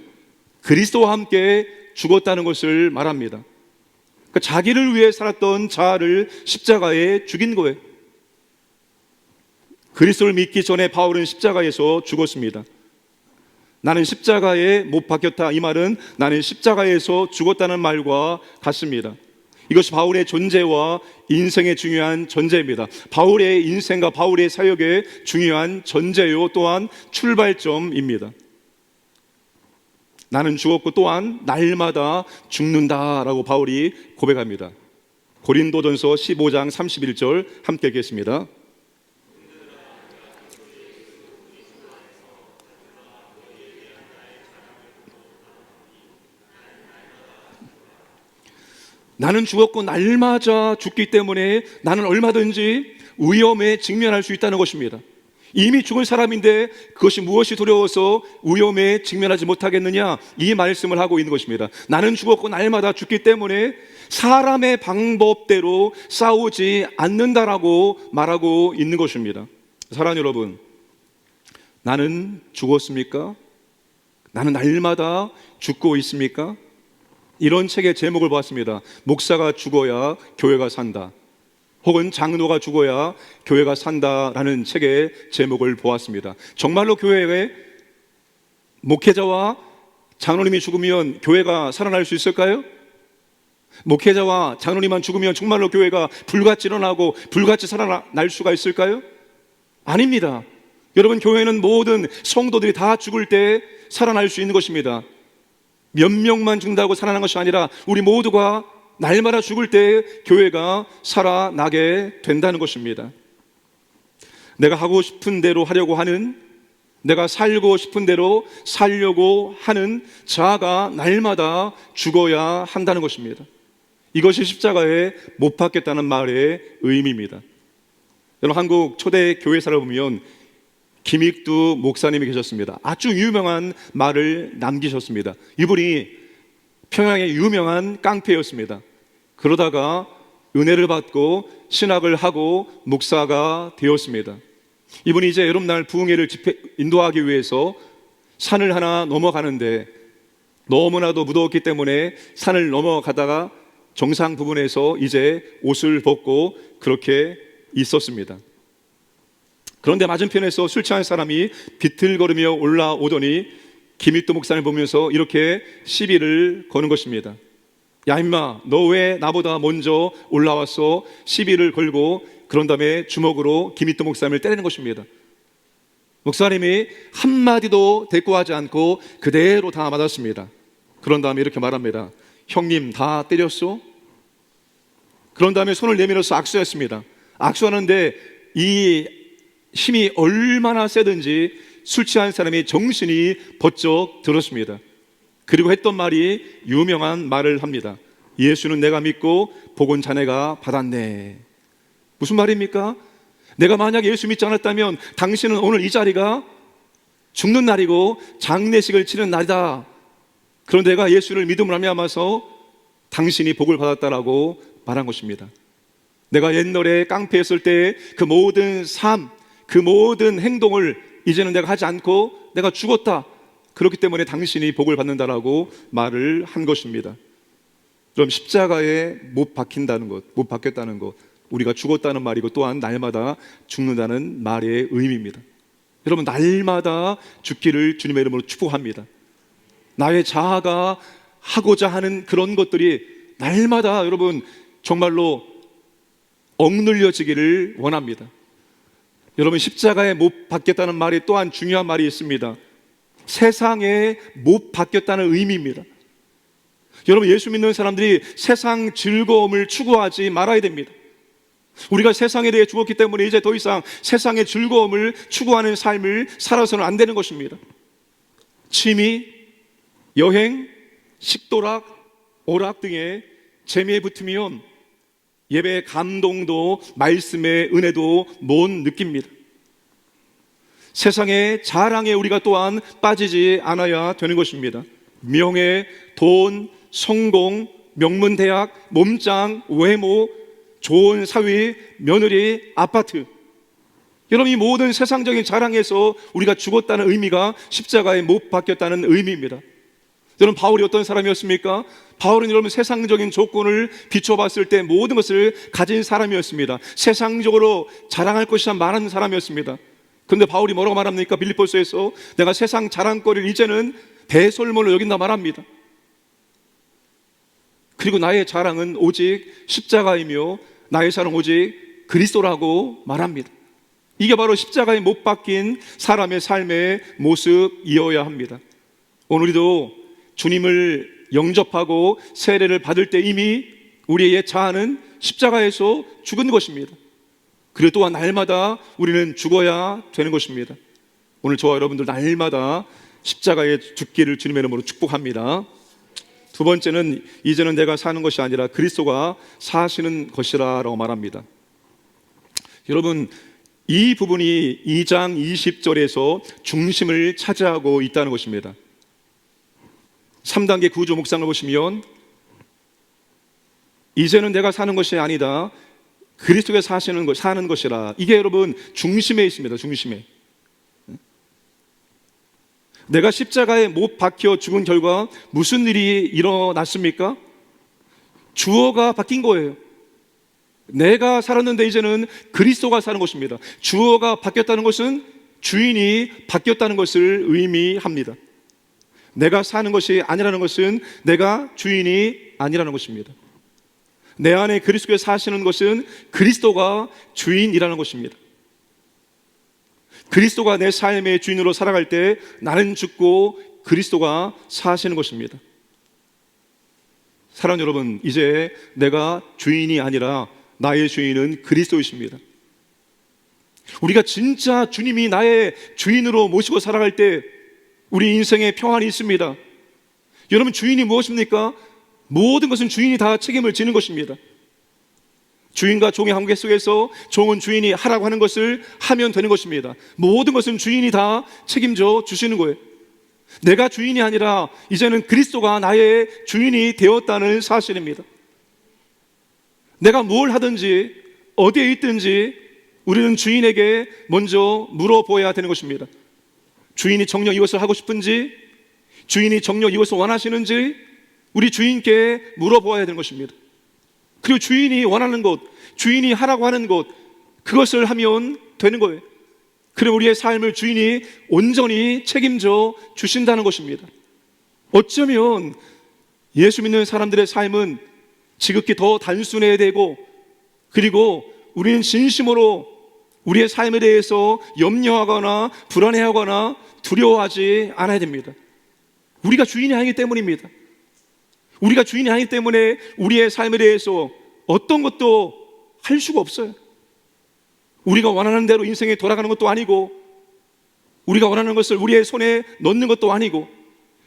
그리스도와 함께 죽었다는 것을 말합니다. 그러니까 자기를 위해 살았던 자아를 십자가에 죽인 거예요. 그리스도를 믿기 전에 바울은 십자가에서 죽었습니다. 나는 십자가에 못 박혔다, 이 말은 나는 십자가에서 죽었다는 말과 같습니다. 이것이 바울의 존재와 인생의 중요한 전제입니다. 바울의 인생과 바울의 사역의 중요한 전제요 또한 출발점입니다. 나는 죽었고 또한 날마다 죽는다라고 바울이 고백합니다. 고린도전서 15장 31절 함께 읽겠습니다. 나는 죽었고 날마다 죽기 때문에 나는 얼마든지 위험에 직면할 수 있다는 것입니다. 이미 죽은 사람인데 그것이 무엇이 두려워서 위험에 직면하지 못하겠느냐, 이 말씀을 하고 있는 것입니다. 나는 죽었고 날마다 죽기 때문에 사람의 방법대로 싸우지 않는다라고 말하고 있는 것입니다. 사랑하는 여러분, 나는 죽었습니까? 나는 날마다 죽고 있습니까? 이런 책의 제목을 보았습니다. 목사가 죽어야 교회가 산다, 혹은 장로가 죽어야 교회가 산다라는 책의 제목을 보았습니다. 정말로 교회에 목회자와 장로님이 죽으면 교회가 살아날 수 있을까요? 목회자와 장로님만 죽으면 정말로 교회가 불같이 일어나고 불같이 살아날 수가 있을까요? 아닙니다. 여러분, 교회는 모든 성도들이 다 죽을 때 살아날 수 있는 것입니다. 몇 명만 죽는다고 살아나는 것이 아니라 우리 모두가 날마다 죽을 때 교회가 살아나게 된다는 것입니다. 내가 하고 싶은 대로 하려고 하는, 내가 살고 싶은 대로 살려고 하는 자아가 날마다 죽어야 한다는 것입니다. 이것이 십자가에 못 박겠다는 말의 의미입니다. 여러분, 한국 초대 교회사를 보면 김익두 목사님이 계셨습니다. 아주 유명한 말을 남기셨습니다. 이분이 평양의 유명한 깡패였습니다. 그러다가 은혜를 받고 신학을 하고 목사가 되었습니다. 이분이 이제 여름날 부흥회를 인도하기 위해서 산을 하나 넘어가는데 너무나도 무더웠기 때문에 산을 넘어가다가 정상 부분에서 이제 옷을 벗고 그렇게 있었습니다. 그런데 맞은편에서 술 취한 사람이 비틀거리며 올라오더니 김익두 목사를 보면서 이렇게 시비를 거는 것입니다. 야 임마, 너 왜 나보다 먼저 올라와서 시비를 걸고 그런 다음에 주먹으로 김익두 목사님을 때리는 것입니다. 목사님이 한마디도 대꾸하지 않고 그대로 다 맞았습니다. 그런 다음에 이렇게 말합니다. 형님 다 때렸소? 그런 다음에 손을 내밀어서 악수했습니다. 악수하는데 이 힘이 얼마나 세든지 술 취한 사람이 정신이 번쩍 들었습니다. 그리고 했던 말이 유명한 말을 합니다. 예수는 내가 믿고 복은 자네가 받았네. 무슨 말입니까? 내가 만약 예수 믿지 않았다면 당신은 오늘 이 자리가 죽는 날이고 장례식을 치는 날이다. 그런데 내가 예수를 믿음으로 말미암아서 당신이 복을 받았다라고 말한 것입니다. 내가 옛날에 깡패였을 때 그 모든 삶, 그 모든 행동을 이제는 내가 하지 않고 내가 죽었다. 그렇기 때문에 당신이 복을 받는다라고 말을 한 것입니다. 그럼 십자가에 못 박힌다는 것, 못 박혔다는 것, 우리가 죽었다는 말이고 또한 날마다 죽는다는 말의 의미입니다. 여러분, 날마다 죽기를 주님의 이름으로 축복합니다. 나의 자아가 하고자 하는 그런 것들이 날마다 여러분 정말로 억눌려지기를 원합니다. 여러분, 십자가에 못 박겠다는 말이 또한 중요한 말이 있습니다. 세상에 못 박혔다는 의미입니다. 여러분, 예수 믿는 사람들이 세상 즐거움을 추구하지 말아야 됩니다. 우리가 세상에 대해 죽었기 때문에 이제 더 이상 세상의 즐거움을 추구하는 삶을 살아서는 안 되는 것입니다. 취미, 여행, 식도락, 오락 등의 재미에 붙으면 예배의 감동도 말씀의 은혜도 못 느낍니다. 세상의 자랑에 우리가 또한 빠지지 않아야 되는 것입니다. 명예, 돈, 성공, 명문대학, 몸짱, 외모, 좋은 사위, 며느리, 아파트, 여러분, 이 모든 세상적인 자랑에서 우리가 죽었다는 의미가 십자가에 못 박혔다는 의미입니다. 여러분, 바울이 어떤 사람이었습니까? 바울은 여러분 세상적인 조건을 비춰봤을 때 모든 것을 가진 사람이었습니다. 세상적으로 자랑할 것이 많은 사람이었습니다. 그런데 바울이 뭐라고 말합니까? 빌립보서에서 내가 세상 자랑거리를 이제는 배설물로 여긴다 말합니다. 그리고 나의 자랑은 오직 십자가이며 나의 자랑은 오직 그리스도라고 말합니다. 이게 바로 십자가에 못 박힌 사람의 삶의 모습이어야 합니다. 오늘도 주님을 영접하고 세례를 받을 때 이미 우리의 옛 자아는 십자가에서 죽은 것입니다. 그리고 또한 날마다 우리는 죽어야 되는 것입니다. 오늘 저와 여러분들 날마다 십자가에 죽기를 주님의 이름으로 축복합니다. 두 번째는 이제는 내가 사는 것이 아니라 그리스도가 사시는 것이라고 말합니다. 여러분, 이 부분이 2장 20절에서 중심을 차지하고 있다는 것입니다. 3단계 구조 묵상을 보시면 이제는 내가 사는 것이 아니다 그리스도가 사는 것이라. 이게 여러분 중심에 있습니다. 중심에. 내가 십자가에 못 박혀 죽은 결과 무슨 일이 일어났습니까? 주어가 바뀐 거예요. 내가 살았는데 이제는 그리스도가 사는 것입니다. 주어가 바뀌었다는 것은 주인이 바뀌었다는 것을 의미합니다. 내가 사는 것이 아니라는 것은 내가 주인이 아니라는 것입니다. 내 안에 그리스도가 사시는 것은 그리스도가 주인이라는 것입니다. 그리스도가 내 삶의 주인으로 살아갈 때 나는 죽고 그리스도가 사시는 것입니다. 사랑하는 여러분, 이제 내가 주인이 아니라 나의 주인은 그리스도이십니다. 우리가 진짜 주님이 나의 주인으로 모시고 살아갈 때 우리 인생에 평안이 있습니다. 여러분, 주인이 무엇입니까? 모든 것은 주인이 다 책임을 지는 것입니다. 주인과 종의 관계 속에서 종은 주인이 하라고 하는 것을 하면 되는 것입니다. 모든 것은 주인이 다 책임져 주시는 거예요. 내가 주인이 아니라 이제는 그리스도가 나의 주인이 되었다는 사실입니다. 내가 뭘 하든지 어디에 있든지 우리는 주인에게 먼저 물어보아야 되는 것입니다. 주인이 정녕 이것을 하고 싶은지, 주인이 정녕 이것을 원하시는지 우리 주인께 물어보아야 되는 것입니다. 그리고 주인이 원하는 것, 주인이 하라고 하는 것, 그것을 하면 되는 거예요. 그리고 우리의 삶을 주인이 온전히 책임져 주신다는 것입니다. 어쩌면 예수 믿는 사람들의 삶은 지극히 더 단순해야 되고, 그리고 우리는 진심으로 우리의 삶에 대해서 염려하거나 불안해하거나 두려워하지 않아야 됩니다. 우리가 주인이 아니기 때문입니다. 우리가 주인이 아니기 때문에 우리의 삶에 대해서 어떤 것도 할 수가 없어요. 우리가 원하는 대로 인생에 돌아가는 것도 아니고, 우리가 원하는 것을 우리의 손에 넣는 것도 아니고,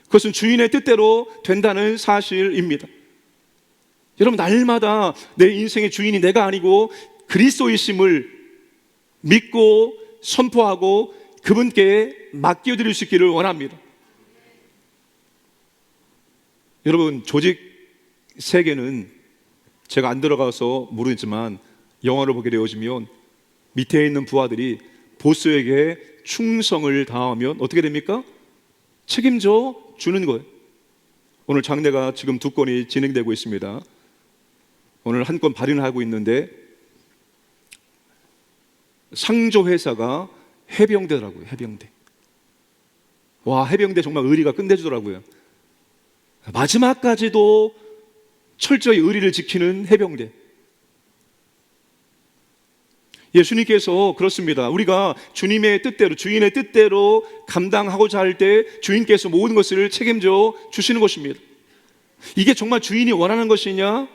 그것은 주인의 뜻대로 된다는 사실입니다. 여러분, 날마다 내 인생의 주인이 내가 아니고 그리스도이심을 믿고 선포하고 그분께 맡겨드릴 수 있기를 원합니다. 여러분, 조직 세계는 제가 안 들어가서 모르지만 영화를 보게 되어지면 밑에 있는 부하들이 보스에게 충성을 다하면 어떻게 됩니까? 책임져 주는 거예요. 오늘 장례가 지금 2건이 진행되고 있습니다. 오늘 한 건 발인을 하고 있는데 상조 회사가 해병대더라고요. 해병대. 와, 해병대 정말 의리가 끝내주더라고요. 마지막까지도 철저히 의리를 지키는 해병대. 예수님께서 그렇습니다. 우리가 주님의 뜻대로, 주인의 뜻대로 감당하고자 할 때 주인께서 모든 것을 책임져 주시는 것입니다. 이게 정말 주인이 원하는 것이냐?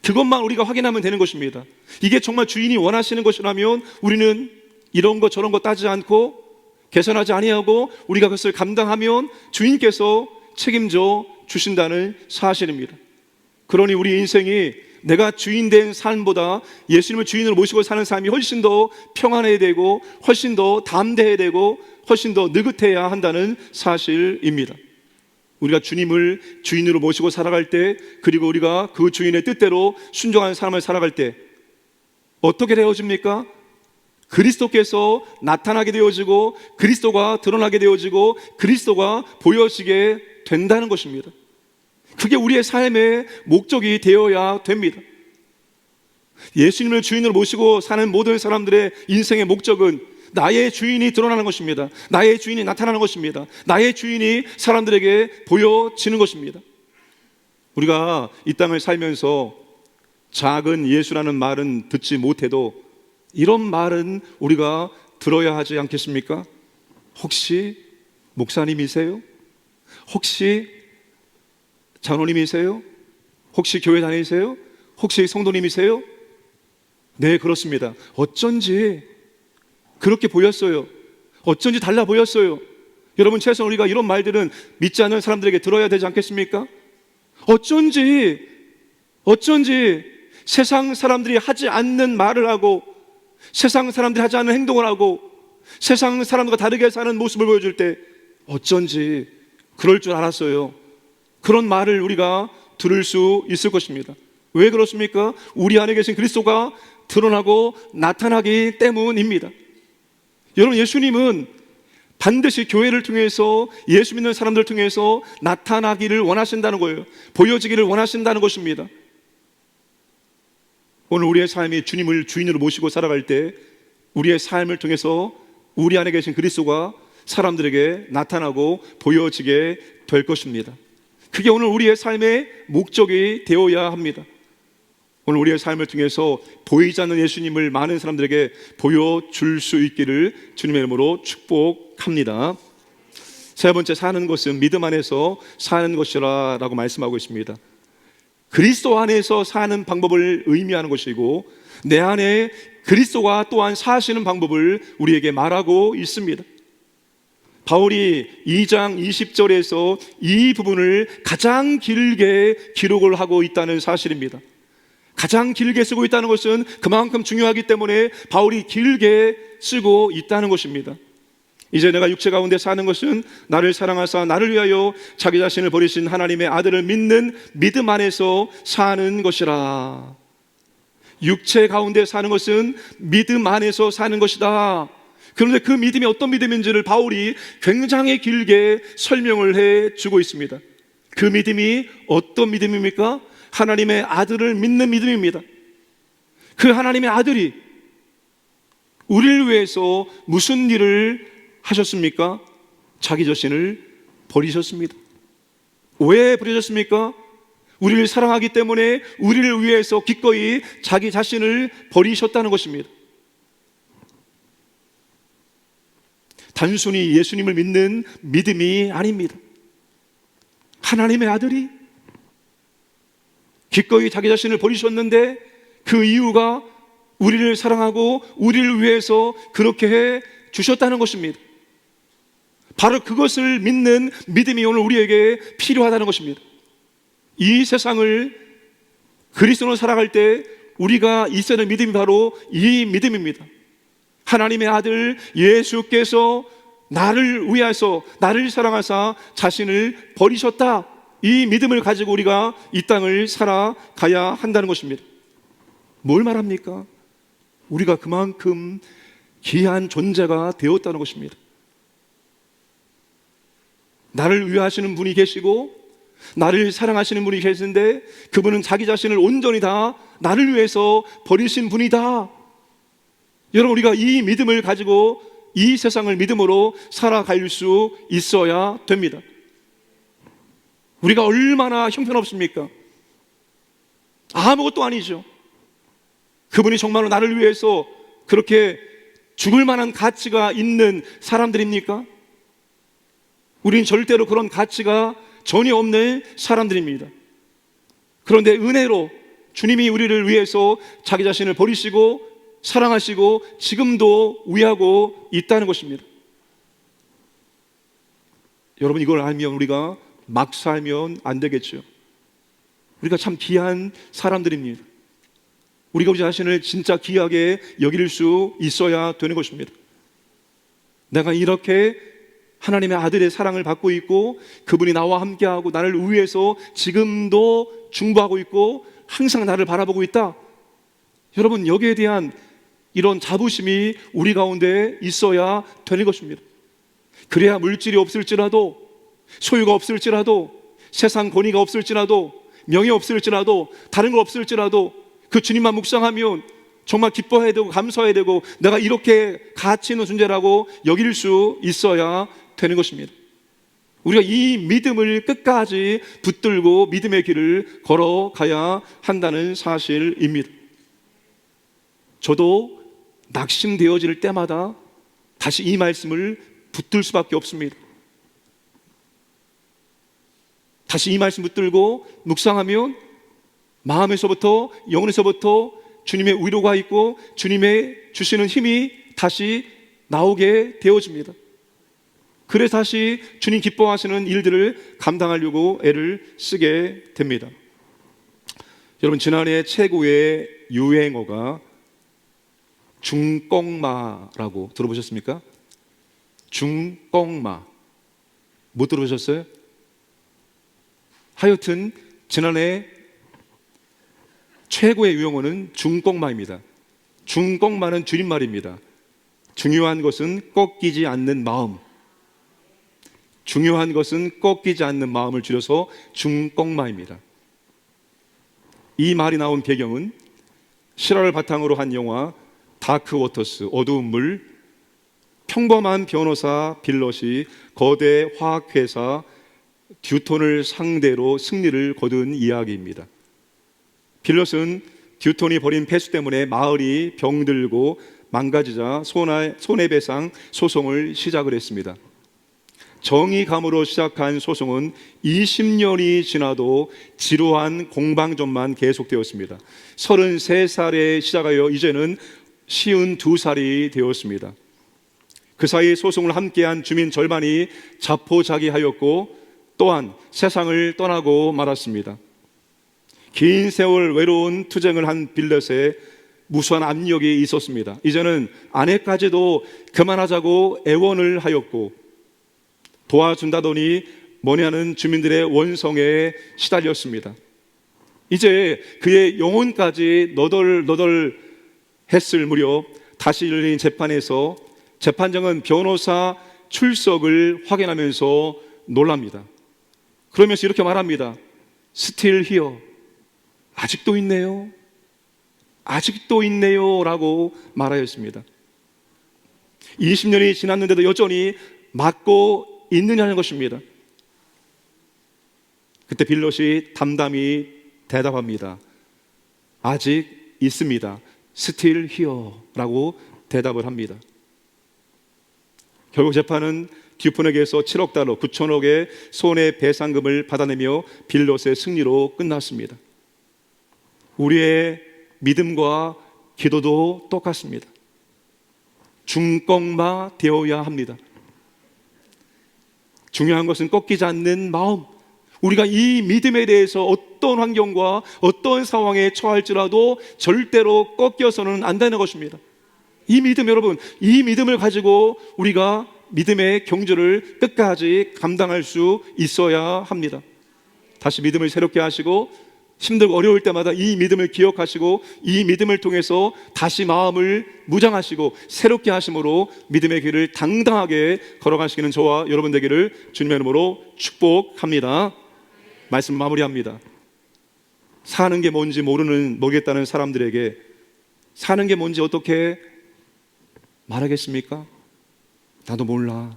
그것만 우리가 확인하면 되는 것입니다. 이게 정말 주인이 원하시는 것이라면 우리는 이런 것 저런 것 따지지 않고 개선하지 아니하고 우리가 그것을 감당하면 주인께서 책임져 주신다는 사실입니다. 그러니 우리 인생이 내가 주인 된 삶보다 예수님을 주인으로 모시고 사는 삶이 훨씬 더 평안해야 되고 훨씬 더 담대해야 되고 훨씬 더 느긋해야 한다는 사실입니다. 우리가 주님을 주인으로 모시고 살아갈 때, 그리고 우리가 그 주인의 뜻대로 순종하는 삶을 살아갈 때 어떻게 되어집니까? 그리스도께서 나타나게 되어지고 그리스도가 드러나게 되어지고 그리스도가 보여지게 된다는 것입니다. 그게 우리의 삶의 목적이 되어야 됩니다. 예수님을 주인으로 모시고 사는 모든 사람들의 인생의 목적은 나의 주인이 드러나는 것입니다. 나의 주인이 나타나는 것입니다. 나의 주인이 사람들에게 보여지는 것입니다. 우리가 이 땅을 살면서 작은 예수라는 말은 듣지 못해도 이런 말은 우리가 들어야 하지 않겠습니까? 혹시 목사님이세요? 혹시 장로님이세요? 혹시 교회 다니세요? 혹시 성도님이세요? 네, 그렇습니다. 어쩐지 그렇게 보였어요. 어쩐지 달라 보였어요. 여러분, 최소한 우리가 이런 말들은 믿지 않는 사람들에게 들어야 되지 않겠습니까? 어쩐지 세상 사람들이 하지 않는 말을 하고 세상 사람들이 하지 않는 행동을 하고 세상 사람들과 다르게 사는 모습을 보여줄 때 어쩐지 그럴 줄 알았어요. 그런 말을 우리가 들을 수 있을 것입니다. 왜 그렇습니까? 우리 안에 계신 그리스도가 드러나고 나타나기 때문입니다. 여러분, 예수님은 반드시 교회를 통해서 예수 믿는 사람들을 통해서 나타나기를 원하신다는 거예요. 보여지기를 원하신다는 것입니다. 오늘 우리의 삶이 주님을 주인으로 모시고 살아갈 때 우리의 삶을 통해서 우리 안에 계신 그리스도가 사람들에게 나타나고 보여지게 될 것입니다. 그게 오늘 우리의 삶의 목적이 되어야 합니다. 오늘 우리의 삶을 통해서 보이지 않는 예수님을 많은 사람들에게 보여줄 수 있기를 주님의 이름으로 축복합니다. 세 번째, 사는 것은 믿음 안에서 사는 것이라고 말씀하고 있습니다. 그리스도 안에서 사는 방법을 의미하는 것이고, 내 안에 그리스도가 또한 사시는 방법을 우리에게 말하고 있습니다. 바울이 2장 20절에서 이 부분을 가장 길게 기록을 하고 있다는 사실입니다. 가장 길게 쓰고 있다는 것은 그만큼 중요하기 때문에 바울이 길게 쓰고 있다는 것입니다. 이제 내가 육체 가운데 사는 것은 나를 사랑하사 나를 위하여 자기 자신을 버리신 하나님의 아들을 믿는 믿음 안에서 사는 것이라. 육체 가운데 사는 것은 믿음 안에서 사는 것이다. 그런데 그 믿음이 어떤 믿음인지를 바울이 굉장히 길게 설명을 해주고 있습니다. 그 믿음이 어떤 믿음입니까? 하나님의 아들을 믿는 믿음입니다. 그 하나님의 아들이 우리를 위해서 무슨 일을 하셨습니까? 자기 자신을 버리셨습니다. 왜 버리셨습니까? 우리를 사랑하기 때문에 우리를 위해서 기꺼이 자기 자신을 버리셨다는 것입니다. 단순히 예수님을 믿는 믿음이 아닙니다. 하나님의 아들이 기꺼이 자기 자신을 버리셨는데 그 이유가 우리를 사랑하고 우리를 위해서 그렇게 해 주셨다는 것입니다. 바로 그것을 믿는 믿음이 오늘 우리에게 필요하다는 것입니다. 이 세상을 그리스도로 살아갈 때 우리가 있어야 할 믿음이 바로 이 믿음입니다. 하나님의 아들 예수께서 나를 위하여서 나를 사랑하사 자신을 버리셨다. 이 믿음을 가지고 우리가 이 땅을 살아가야 한다는 것입니다. 뭘 말합니까? 우리가 그만큼 귀한 존재가 되었다는 것입니다. 나를 위하시는 분이 계시고 나를 사랑하시는 분이 계신데 그분은 자기 자신을 온전히 다 나를 위해서 버리신 분이다. 여러분, 우리가 이 믿음을 가지고 이 세상을 믿음으로 살아갈 수 있어야 됩니다. 우리가 얼마나 형편없습니까? 아무것도 아니죠. 그분이 정말로 나를 위해서 그렇게 죽을 만한 가치가 있는 사람들입니까? 우린 절대로 그런 가치가 전혀 없는 사람들입니다. 그런데 은혜로 주님이 우리를 위해서 자기 자신을 버리시고 사랑하시고 지금도 위하고 있다는 것입니다. 여러분, 이걸 알면 우리가 막 살면 안 되겠죠. 우리가 참 귀한 사람들입니다. 우리가 우리 자신을 진짜 귀하게 여길 수 있어야 되는 것입니다. 내가 이렇게 하나님의 아들의 사랑을 받고 있고 그분이 나와 함께하고 나를 위해서 지금도 중보하고 있고 항상 나를 바라보고 있다. 여러분, 여기에 대한 이런 자부심이 우리 가운데 있어야 되는 것입니다. 그래야 물질이 없을지라도, 소유가 없을지라도, 세상 권위가 없을지라도, 명예 없을지라도, 다른 거 없을지라도 그 주님만 묵상하면 정말 기뻐해야 되고 감사해야 되고 내가 이렇게 가치 있는 존재라고 여길 수 있어야 되는 것입니다. 우리가 이 믿음을 끝까지 붙들고 믿음의 길을 걸어가야 한다는 사실입니다. 저도 낙심되어질 때마다 다시 이 말씀을 붙들 수밖에 없습니다. 다시 이 말씀 붙들고 묵상하면 마음에서부터 영혼에서부터 주님의 위로가 있고 주님의 주시는 힘이 다시 나오게 되어집니다. 그래서 다시 주님 기뻐하시는 일들을 감당하려고 애를 쓰게 됩니다. 여러분, 지난해 최고의 유행어가 중꺾마라고 들어보셨습니까? 중꺾마. 못 들어보셨어요? 하여튼 지난해 최고의 유행어는 중꺾마입니다. 중꺾마는 줄임말입니다. 중요한 것은 꺾이지 않는 마음. 중요한 것은 꺾이지 않는 마음을 줄여서 중꺾마입니다. 이 말이 나온 배경은 실화를 바탕으로 한 영화 다크 워터스, 어두운 물, 평범한 변호사 빌럿이 거대 화학회사 듀톤을 상대로 승리를 거둔 이야기입니다. 빌럿은 듀톤이 벌인 폐수 때문에 마을이 병들고 망가지자 손해배상 소송을 시작을 했습니다. 정의감으로 시작한 소송은 20년이 지나도 지루한 공방전만 계속되었습니다. 33살에 시작하여 이제는 52살이 되었습니다. 그 사이 소송을 함께한 주민 절반이 자포자기하였고 또한 세상을 떠나고 말았습니다. 긴 세월 외로운 투쟁을 한 빌렛에 무수한 압력이 있었습니다. 이제는 아내까지도 그만하자고 애원을 하였고 도와준다더니 뭐냐는 주민들의 원성에 시달렸습니다. 이제 그의 영혼까지 너덜너덜 했을 무렵 다시 열린 재판에서 재판장은 변호사 출석을 확인하면서 놀랍니다. 그러면서 이렇게 말합니다. Still here. 아직도 있네요. 아직도 있네요 라고 말하였습니다. 20년이 지났는데도 여전히 맞고 있느냐는 것입니다. 그때 빌롯이 담담히 대답합니다. 아직 있습니다. Still here 라고 대답을 합니다. 결국 재판은 듀폰에게서 7억 달러, 9천억의 손해배상금을 받아내며 빌롯의 승리로 끝났습니다. 우리의 믿음과 기도도 똑같습니다. 중꺾마 되어야 합니다. 중요한 것은 꺾이지 않는 마음. 우리가 이 믿음에 대해서 어떤 환경과 어떤 상황에 처할지라도 절대로 꺾여서는 안 되는 것입니다. 이 믿음, 여러분, 이 믿음을 가지고 우리가 믿음의 경주를 끝까지 감당할 수 있어야 합니다. 다시 믿음을 새롭게 하시고 힘들고 어려울 때마다 이 믿음을 기억하시고 이 믿음을 통해서 다시 마음을 무장하시고 새롭게 하심으로 믿음의 길을 당당하게 걸어가시기는 저와 여러분 되기를 주님의 이름으로 축복합니다. 말씀 마무리합니다. 사는 게 뭔지 모르겠다는 사람들에게 사는 게 뭔지 어떻게 말하겠습니까? 나도 몰라.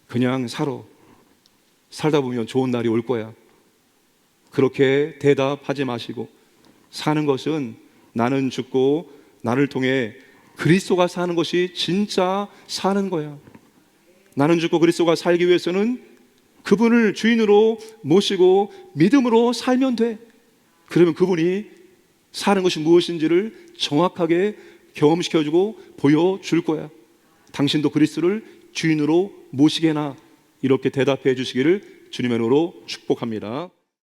그냥 살다 보면 좋은 날이 올 거야. 그렇게 대답하지 마시고 사는 것은 나는 죽고 나를 통해 그리스도가 사는 것이 진짜 사는 거야. 나는 죽고 그리스도가 살기 위해서는 그분을 주인으로 모시고 믿음으로 살면 돼. 그러면 그분이 사는 것이 무엇인지를 정확하게 경험시켜주고 보여줄 거야. 당신도 그리스도를 주인으로 모시게나 이렇게 대답해 주시기를 주님의 이름으로 축복합니다.